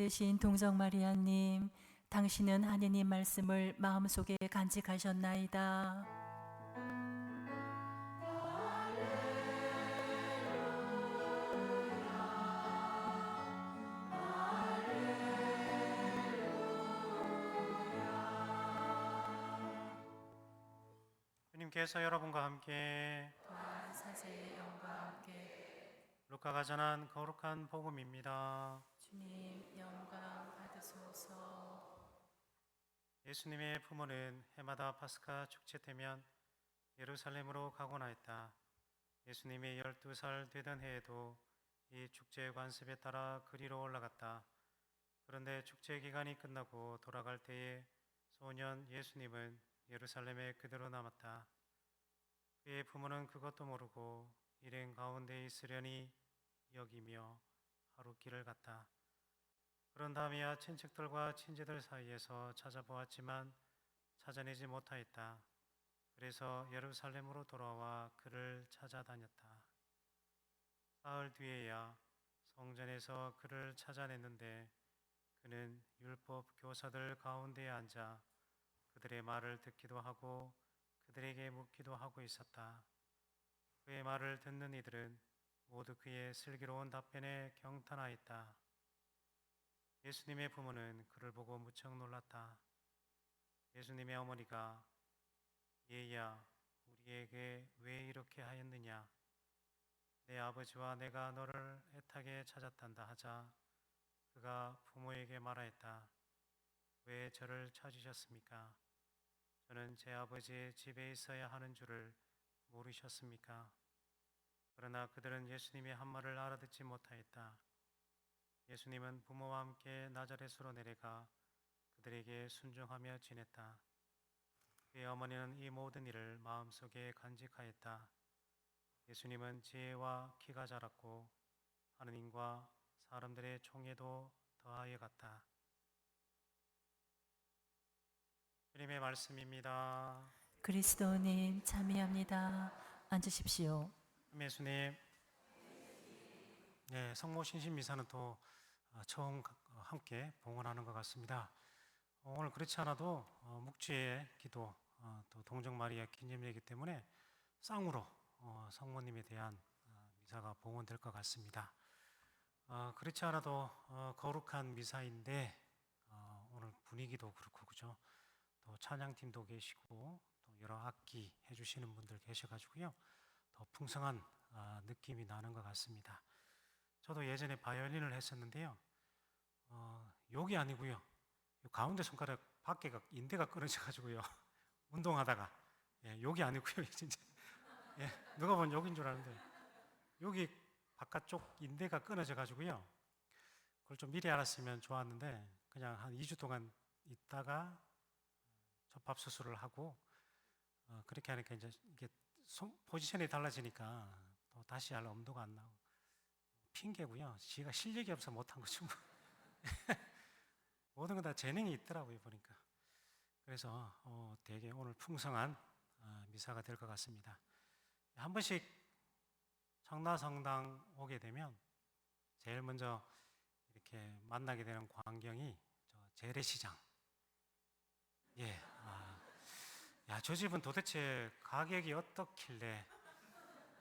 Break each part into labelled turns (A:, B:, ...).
A: 복되신 동정 마리아님, 당신은 하느님 말씀을 마음속에 간직하셨나이다.
B: 주님께서 여러분과 함께
A: 또한 사세의 영과 함께
B: 루카가 전한 거룩한 복음입니다.
A: 주님 영광 받으소서.
B: 예수님의 부모는 해마다 파스카 축제 때면 예루살렘으로 가곤 하였다. 예수님이 12살 되던 해에도 이 축제 관습에 따라 그리로 올라갔다. 그런데 축제 기간이 끝나고 돌아갈 때에 소년 예수님은 예루살렘에 그대로 남았다. 그의 부모는 그것도 모르고 일행 가운데 있으려니 여기며 하루 길을 갔다. 그런 다음에야 친척들과 친지들 사이에서 찾아보았지만 찾아내지 못하였다. 그래서 예루살렘으로 돌아와 그를 찾아다녔다. 사흘 뒤에야 성전에서 그를 찾아냈는데 그는 율법 교사들 가운데에 앉아 그들의 말을 듣기도 하고 그들에게 묻기도 하고 있었다. 그의 말을 듣는 이들은 모두 그의 슬기로운 답변에 경탄하였다. 예수님의 부모는 그를 보고 무척 놀랐다. 예수님의 어머니가 얘야, 우리에게 왜 이렇게 하였느냐? 내 아버지와 내가 너를 애타게 찾았단다 하자 그가 부모에게 말하였다. 왜 저를 찾으셨습니까? 저는 제 아버지의 집에 있어야 하는 줄을 모르셨습니까? 그러나 그들은 예수님의 한 말을 알아듣지 못하였다. 예수님은 부모와 함께 나자렛으로 내려가 그들에게 순종하며 지냈다. 그의 어머니는 이 모든 일을 마음속에 간직하였다. 예수님은 지혜와 키가 자랐고 하느님과 사람들의 총애도 더하여 갔다. 주님의 말씀입니다.
A: 그리스도님 참여합니다. 앉으십시오.
B: 예수님, 네, 성모 신신 미사는 또 처음 함께 봉헌하는 것 같습니다. 오늘 그렇지 않아도 묵주의 기도, 또 동정 마리아 기념일이기 때문에 쌍으로 성모님에 대한 미사가 봉헌될 것 같습니다. 그렇지 않아도 거룩한 미사인데 오늘 분위기도 그렇고 그죠? 또 찬양팀도 계시고 또 여러 악기 해주시는 분들 계셔가지고요, 더 풍성한 느낌이 나는 것 같습니다. 저도 예전에 바이올린을 했었는데요, 욕이 아니고요, 요 가운데 손가락 밖에가 인대가 끊어져가지고요 운동하다가, 예, 욕이 아니고요 진짜, 예, 누가 보면 욕인 줄 아는데 여기 바깥쪽 인대가 끊어져가지고요, 그걸 좀 미리 알았으면 좋았는데 그냥 한 2주 동안 있다가 접합 수술을 하고 그렇게 하니까 이제 이게 포지션이 달라지니까 또 다시 할 엄두가 안 나고 핑계고요. 지가 실력이 없어 못한 거죠. 모든 건 다 재능이 있더라고요 보니까. 그래서 되게 오늘 풍성한 미사가 될 것 같습니다. 한 번씩 청라성당 오게 되면 제일 먼저 이렇게 만나게 되는 광경이 재래시장. 예, 야, 저 집은 도대체 가격이 어떻길래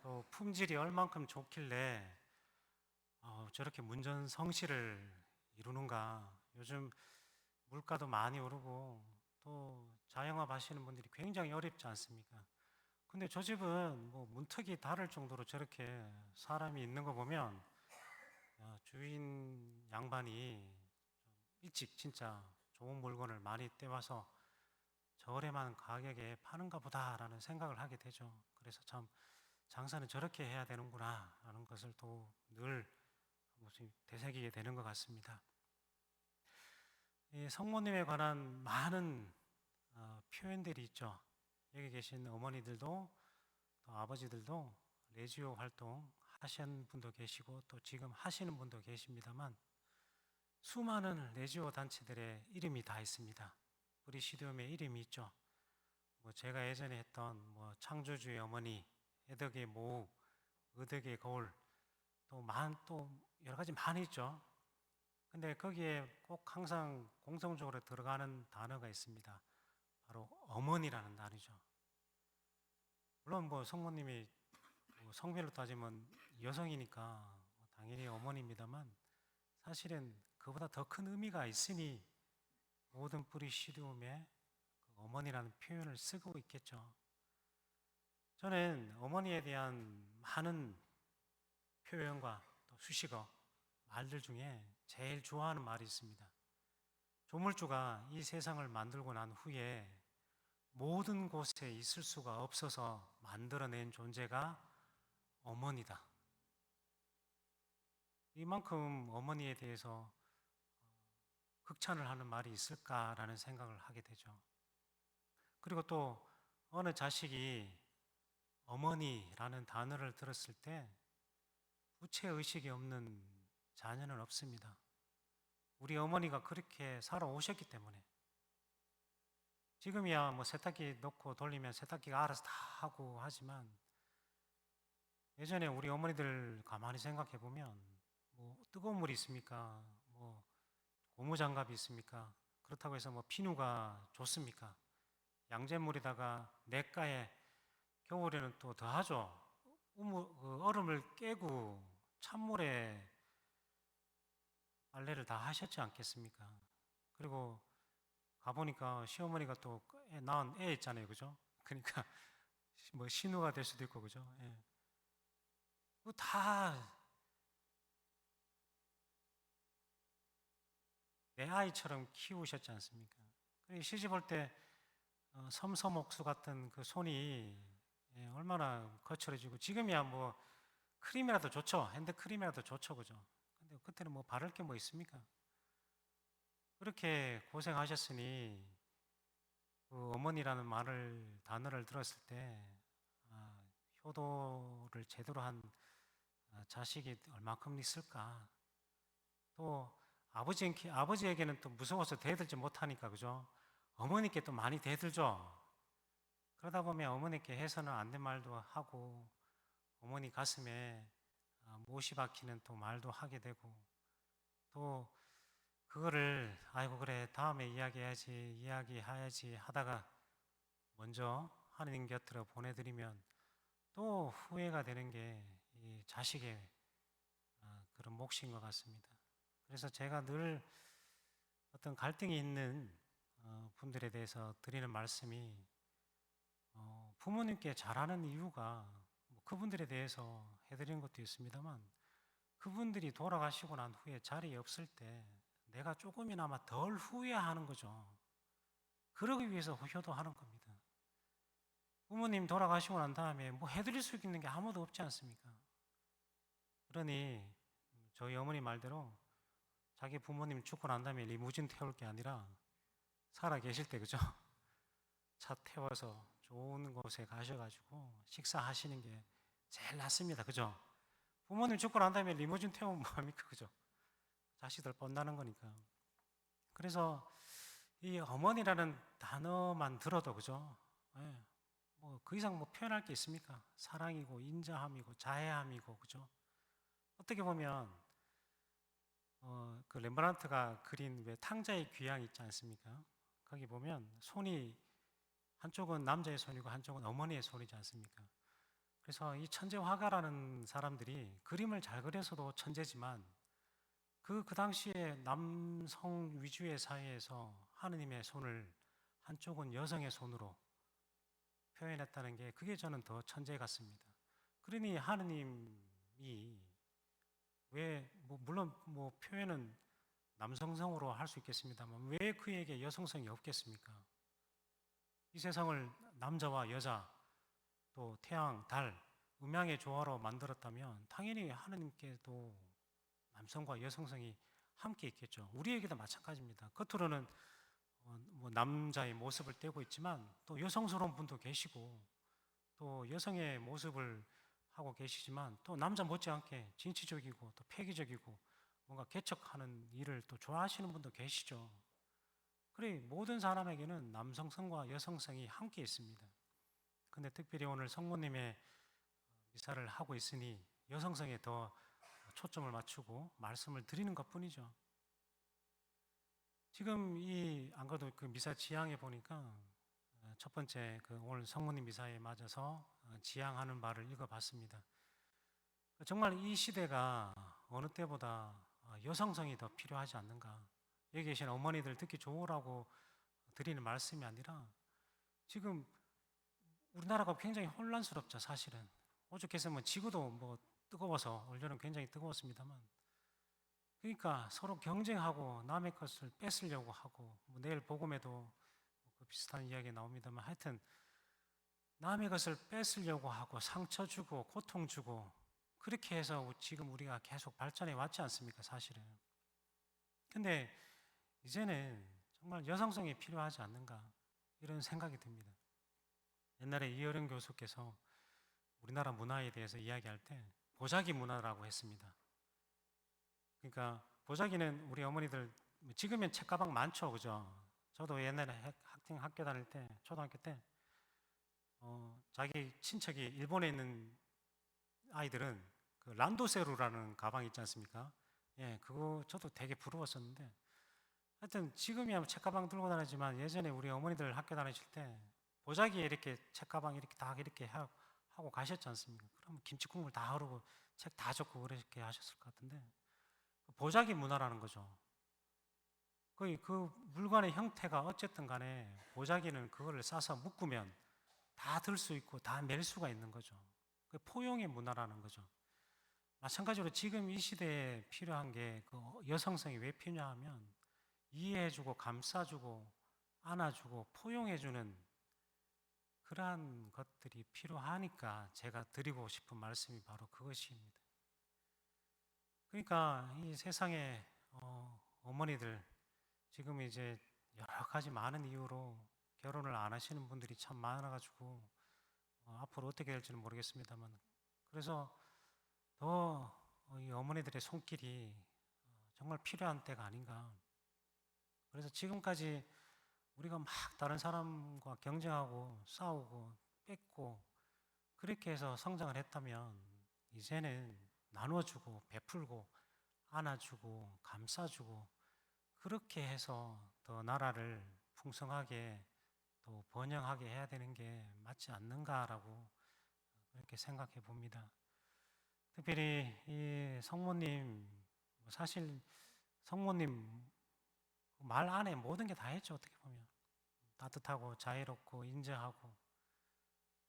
B: 또 품질이 얼만큼 좋길래 저렇게 문전성시를 이루는가. 요즘 물가도 많이 오르고 또 자영업 하시는 분들이 굉장히 어렵지 않습니까? 근데 저 집은 뭐 문턱이 닳을 정도로 저렇게 사람이 있는 거 보면 주인 양반이 좀 일찍 진짜 좋은 물건을 많이 떼와서 저렴한 가격에 파는가 보다라는 생각을 하게 되죠. 그래서 참 장사는 저렇게 해야 되는구나 라는 것을 또 늘 되새기게 되는 것 같습니다. 이 성모님에 관한 많은 표현들이 있죠. 여기 계신 어머니들도 또 아버지들도 레지오 활동 하신 분도 계시고 또 지금 하시는 분도 계십니다만 수많은 레지오 단체들의 이름이 다 있습니다. 브리시디움의 이름이 있죠. 뭐 제가 예전에 했던 창조주의 어머니, 애덕의 모우, 의덕의 거울, 또 여러 가지 많이 있죠. 근데 거기에 꼭 항상 공통적으로 들어가는 단어가 있습니다. 바로 어머니라는 단어죠. 물론 뭐 성모님이 뭐 성별로 따지면 여성이니까 뭐 당연히 어머니입니다만, 사실은 그보다 더 큰 의미가 있으니 모든 뿌리 시리움에 그 어머니라는 표현을 쓰고 있겠죠. 저는 어머니에 대한 많은 표현과 또 수식어, 말들 중에 제일 좋아하는 말이 있습니다. 조물주가 이 세상을 만들고 난 후에 모든 곳에 있을 수가 없어서 만들어낸 존재가 어머니다. 이만큼 어머니에 대해서 극찬을 하는 말이 있을까라는 생각을 하게 되죠. 그리고 또 어느 자식이 어머니라는 단어를 들었을 때 부채의식이 없는 자녀는 없습니다. 우리 어머니가 그렇게 살아오셨기 때문에. 지금이야 뭐 세탁기 넣고 돌리면 세탁기가 알아서 다 하고 하지만, 예전에 우리 어머니들 가만히 생각해 보면 뭐 뜨거운 물이 있습니까? 뭐 고무장갑이 있습니까? 그렇다고 해서 뭐 비누가 좋습니까? 양잿물에다가 냇가에 겨울에는 또 더하죠. 그 얼음을 깨고 찬물에 빨래를 다 하셨지 않겠습니까? 그리고 가보니까 시어머니가 또 낳은 애 있잖아요, 그죠? 그러니까 뭐 신우가 될 수도 있고, 그죠? 예. 그거 다 내 아이처럼 키우셨지 않습니까? 시집 올 때 섬섬옥수 같은 그 손이 얼마나 거칠어지고, 지금이야 뭐 크림이라도 좋죠. 핸드크림이라도 좋죠, 그죠? 근데 그때는 뭐 바를 게 뭐 있습니까? 그렇게 고생하셨으니 그 어머니라는 단어를 들었을 때 효도를 제대로 한 자식이 얼마큼 있을까? 또 아버지에게는 또 무서워서 대들지 못하니까, 그죠? 어머니께 또 많이 대들죠. 그러다 보면 어머니께 해서는 안 된 말도 하고, 어머니 가슴에 못이 박히는 또 말도 하게 되고, 또 그거를 아이고 그래 다음에 이야기해야지 하다가 먼저 하느님 곁으로 보내드리면 또 후회가 되는 게 이 자식의 그런 몫인 것 같습니다. 그래서 제가 늘 어떤 갈등이 있는 분들에 대해서 드리는 말씀이, 부모님께 잘하는 이유가 뭐 그분들에 대해서 해드리는 것도 있습니다만, 그분들이 돌아가시고 난 후에 자리에 없을 때 내가 조금이나마 덜 후회하는 거죠. 그러기 위해서 효도하는 겁니다. 부모님 돌아가시고 난 다음에 뭐 해드릴 수 있는 게 아무도 없지 않습니까? 그러니 저희 어머니 말대로 자기 부모님 죽고 난 다음에 리무진 태울 게 아니라 살아 계실 때, 그죠? 차 태워서 좋은 곳에 가셔가지고 식사하시는 게 제일 낫습니다, 그죠? 부모님 죽고 난 다음에 리무진 태우면 뭐합니까, 그죠? 자식들 뻔나는 거니까. 그래서 이 어머니라는 단어만 들어도, 그죠? 예, 뭐그 이상 뭐 표현할 게 있습니까? 사랑이고 인자함이고 자애함이고, 그죠? 어떻게 보면 그 렘브란트가 그린 왜 탕자의 귀향 있지 않습니까? 거기 보면 손이 한쪽은 남자의 손이고 한쪽은 어머니의 손이지 않습니까? 그래서 이 천재 화가라는 사람들이 그림을 잘 그려서도 천재지만, 그 당시에 남성 위주의 사회에서 하느님의 손을 한쪽은 여성의 손으로 표현했다는 게, 그게 저는 더 천재 같습니다. 그러니 하느님이 왜 물론 뭐 표현은 남성성으로 할 수 있겠습니다만 왜 그에게 여성성이 없겠습니까? 이 세상을 남자와 여자 또 태양, 달, 음양의 조화로 만들었다면 당연히 하느님께도 남성과 여성성이 함께 있겠죠. 우리에게도 마찬가지입니다. 겉으로는 뭐 남자의 모습을 떼고 있지만 또 여성스러운 분도 계시고, 또 여성의 모습을 하고 계시지만 또 남자 못지않게 진취적이고 또 폐기적이고 뭔가 개척하는 일을 또 좋아하시는 분도 계시죠. 그래, 모든 사람에게는 남성성과 여성성이 함께 있습니다. 근데 특별히 오늘 성모님의 미사를 하고 있으니 여성성에 더 초점을 맞추고 말씀을 드리는 것 뿐이죠. 지금 안 그래도 그 미사 지향에 보니까 첫 번째 그 오늘 성모님 미사에 맞아서 지향하는 바를 읽어봤습니다. 정말 이 시대가 어느 때보다 여성성이 더 필요하지 않는가. 여기 계신 어머니들 듣기 좋으라고 드리는 말씀이 아니라 지금 우리나라가 굉장히 혼란스럽죠, 사실은. 오죽했으면 뭐 지구도 뭐 뜨거워서 올여름 굉장히 뜨거웠습니다만, 그러니까 서로 경쟁하고 남의 것을 뺏으려고 하고, 뭐 내일 복음에도 그 비슷한 이야기 나옵니다만, 하여튼 남의 것을 뺏으려고 하고 상처 주고 고통 주고 그렇게 해서 지금 우리가 계속 발전해 왔지 않습니까, 사실은. 근데 이제는 정말 여성성이 필요하지 않는가 이런 생각이 듭니다. 옛날에 이어령 교수께서 우리나라 문화에 대해서 이야기할 때 보자기 문화라고 했습니다. 그러니까 보자기는 우리 어머니들 지금은 책가방 많죠, 그죠? 저도 옛날에 학교 다닐 때, 초등학교 때 자기 친척이 일본에 있는 아이들은 그 란도세루라는 가방 있지 않습니까? 예, 그거 저도 되게 부러웠었는데, 하여튼 지금이야 책가방 들고 다니지만 예전에 우리 어머니들 학교 다니실 때 보자기에 이렇게 책가방 이렇게 다 이렇게 하고 가셨지 않습니까? 그러면 김치 국물 다 흐르고 책 다 적고 그렇게 하셨을 것 같은데, 보자기 문화라는 거죠. 거의 그 물건의 형태가 어쨌든 간에 보자기는 그거를 싸서 묶으면 다 들 수 있고 다 멜 수가 있는 거죠. 그 포용의 문화라는 거죠. 마찬가지로 지금 이 시대에 필요한 게 그 여성성이 왜 필요하면 이해해주고 감싸주고 안아주고 포용해주는 그러한 것들이 필요하니까 제가 드리고 싶은 말씀이 바로 그것입니다. 그러니까 이 세상에 어머니들 지금 이제 여러 가지 많은 이유로 결혼을 안 하시는 분들이 참 많아가지고 앞으로 어떻게 될지는 모르겠습니다만, 그래서 더 이 어머니들의 손길이 정말 필요한 때가 아닌가. 그래서 지금까지 우리가 막 다른 사람과 경쟁하고 싸우고 뺏고 그렇게 해서 성장을 했다면 이제는 나눠주고 베풀고 안아주고 감싸주고 그렇게 해서 더 나라를 풍성하게 또 번영하게 해야 되는 게 맞지 않는가라고 그렇게 생각해 봅니다. 특별히 이 성모님, 사실 성모님 말 안에 모든 게 다 했죠, 어떻게 보면. 따뜻하고 자애롭고 인자하고.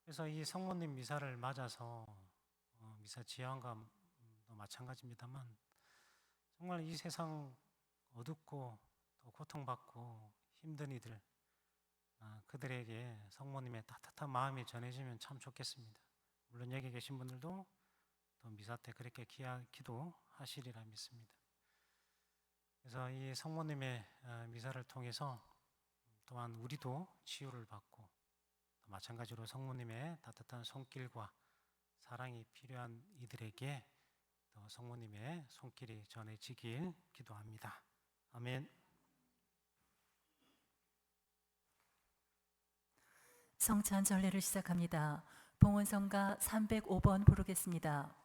B: 그래서 이 성모님 미사를 맞아서 미사 지향과도 마찬가지입니다만, 정말 이 세상 어둡고 또 고통받고 힘든 이들, 그들에게 성모님의 따뜻한 마음이 전해지면 참 좋겠습니다. 물론 여기 계신 분들도 또 미사 때 그렇게 기도하시리라 믿습니다. 그래서 이 성모님의 미사를 통해서 또한 우리도 치유를 받고 또 마찬가지로 성모님의 따뜻한 손길과 사랑이 필요한 이들에게 또 성모님의 손길이 전해지길 기도합니다. 아멘.
A: 성찬 전례를 시작합니다. 봉헌성가 305번 부르겠습니다.